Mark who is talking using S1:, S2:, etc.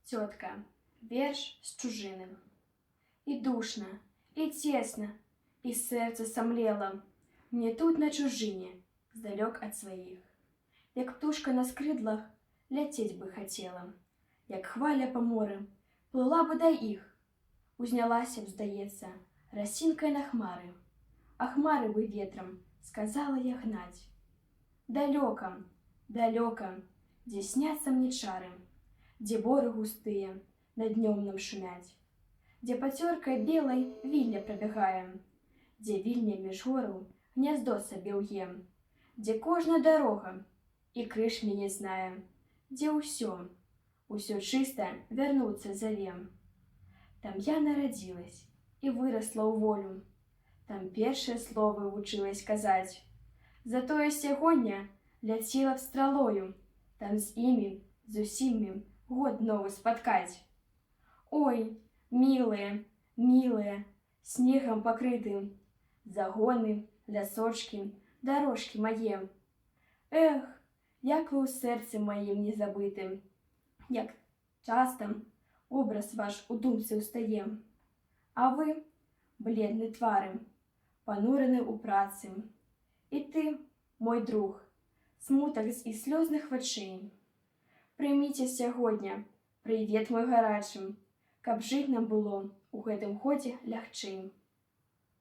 S1: Тетка. Верш з чужиным. И душно, и тесно, и сердце сомлело мне тут на чужине, здалек от своих. Як птушка на скрыдлах ляцеть бы хотела, як хваля по морям плыла бы до их. Узнялася б, здається, росинкой на хмары, а хмары бы ветром сказала я гнать. Далеко, далеко, где снятся мне чары, где боры густые над днем нам шумять, где по теркой белой вільня пробегая, где вільня меж гору гнездо себе уем, где кожна дорога и крыш меня знае, где усё чисто вернуться зовем. Там я народилась и выросла у волю, там першие словы училась казать. Зато я сягоння ляцела б стралою, там з усімі год новый спаткать. Ой, милые, милые, снегом покрыты загоны, лясочки, дорожки моє. Эх, як ви у серці моїм незабитим, як часто образ ваш у думці устає. А ви, бледні твари, понурены у праці. І ти, мой друг, смуток і сльозних очей. Прийміте сьогодні привіт мой гарячим, каб жить нам було у гэтым годзе лягчэй.